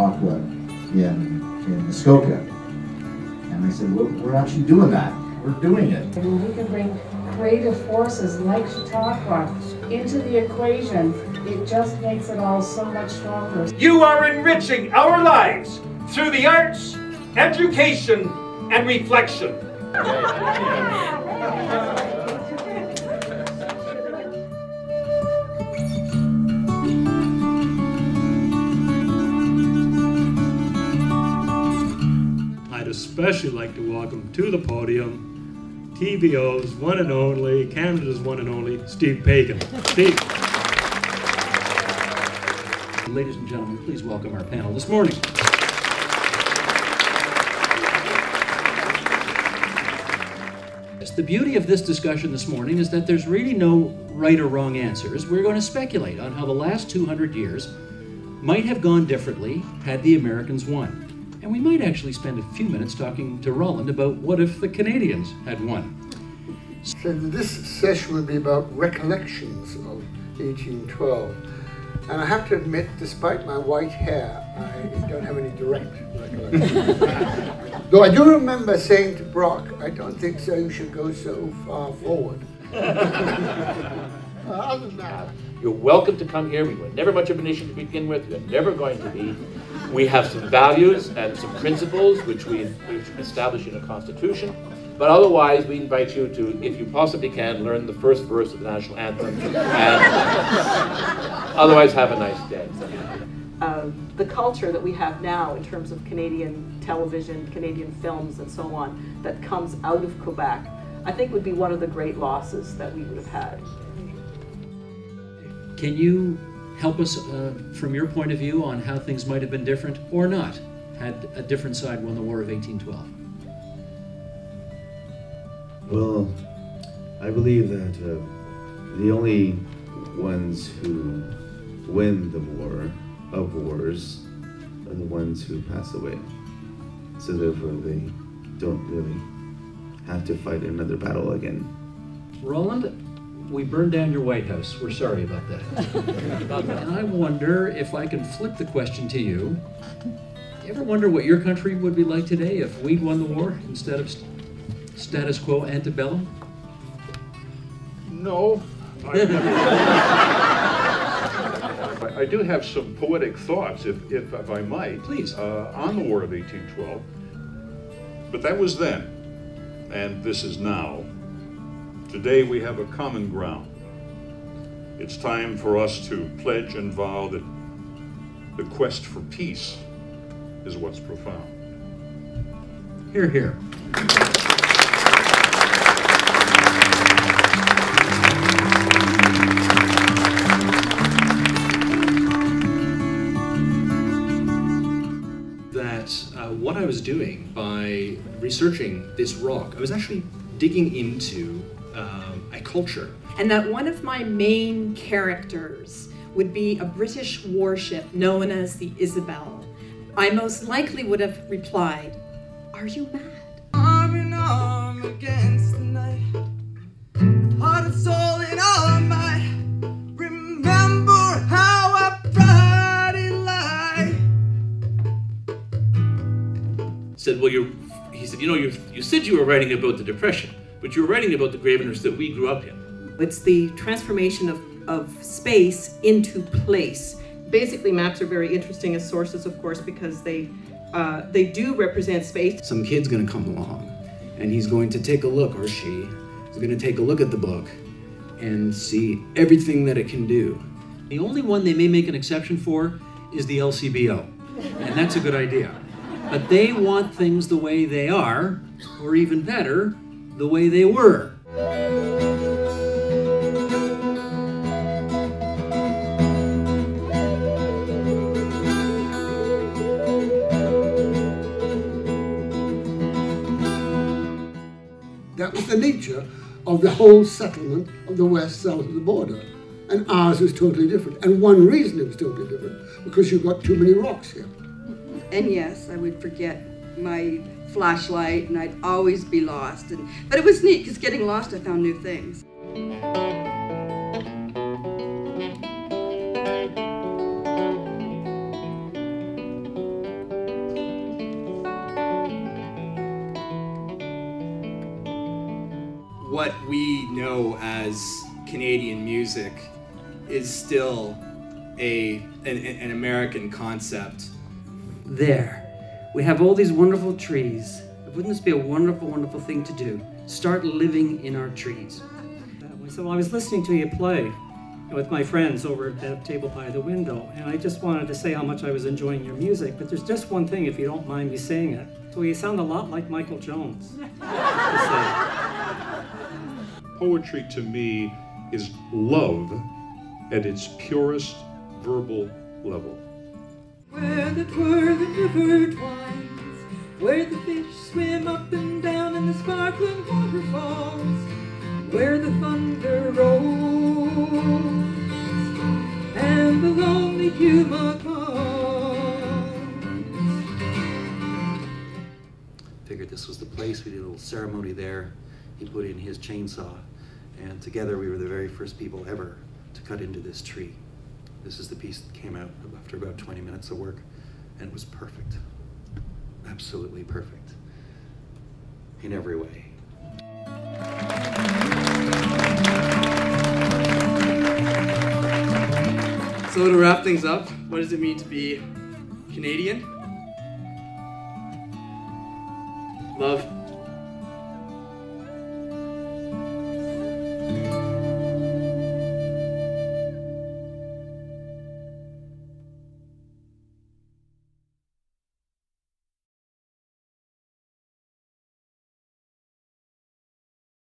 Chautauqua in Muskoka. And I said, we're actually doing that. We're doing it. When we can bring creative forces like Chautauqua into the equation, it just makes it all so much stronger. You are enriching our lives through the arts, education, and reflection. I'd especially like to welcome to the podium TVO's one and only, Canada's one and only, Steve Pagan. Steve. Ladies and gentlemen, please welcome our panel this morning. The beauty of this discussion this morning is that there's really no right or wrong answers. We're going to speculate on how the last 200 years might have gone differently had the Americans won. And we might actually spend a few minutes talking to Roland about what if the Canadians had won. So this session will be about recollections of 1812. And I have to admit, despite my white hair, I don't have any direct recollection. Though I do remember saying to Brock, I don't think so, you should go so far forward. Other than that, you're welcome to come here. We were never much of a nation to begin with. We're never going to be. We have some values and some principles which we've established in a constitution. But otherwise, we invite you to, if you possibly can, learn the first verse of the national anthem. And otherwise, have a nice day. The culture that we have now in terms of Canadian television, Canadian films, and so on, that comes out of Quebec, I think would be one of the great losses that we would have had. Can you help us from your point of view on how things might have been different or not had a different side won the War of 1812? Well, I believe that the only ones who win the war of wars are the ones who pass away. So therefore they don't really have to fight another battle again. Roland, we burned down your White House. We're sorry about that. And I wonder if I can flip the question to you. You ever wonder what your country would be like today if we'd won the war instead of status quo antebellum? No. I do have some poetic thoughts, if I might. Please. On the War of 1812. But that was then, and this is now. Today we have a common ground. It's time for us to pledge and vow that the quest for peace is what's profound. Hear, hear. What I was doing by researching this rock, I was actually digging into a culture. And that one of my main characters would be a British warship known as the Isabel. I most likely would have replied, "Are you mad?" Arm in arm against the night, heart and soul in all might. Remember how I brought it light. Said, well, he said, you said you were writing about the Depression, but you were writing about the Graveners that we grew up in. It's the transformation of space into place. Basically, maps are very interesting as sources, of course, because they do represent space. Some kid's gonna come along, and he's going to take a look, or she is gonna take a look at the book and see everything that it can do. The only one they may make an exception for is the LCBO, and that's a good idea. But they want things the way they are, or even better, the way they were. that was the nature of the whole settlement of the west south of the border. And ours was totally different. And one reason it was totally different, because you've got too many rocks here. And yes, I would forget my flashlight and I'd always be lost. But it was neat, because getting lost, I found new things. Canadian music is still an American concept. There, we have all these wonderful trees. Wouldn't this be a wonderful, wonderful thing to do? Start living in our trees. So I was listening to you play with my friends over at that table by the window, and I just wanted to say how much I was enjoying your music, but there's just one thing, if you don't mind me saying it. So you sound a lot like Michael Jones. Poetry to me is love at its purest verbal level. Where the twirling river twines, where the fish swim up and down in the sparkling waterfalls, where the thunder rolls and the lonely puma calls. Figured this was the place. We did a little ceremony there. He put in his chainsaw, and together we were the very first people ever to cut into this tree. This is the piece that came out after about 20 minutes of work, and it was perfect. Absolutely perfect. In every way. So to wrap things up, what does it mean to be Canadian? Love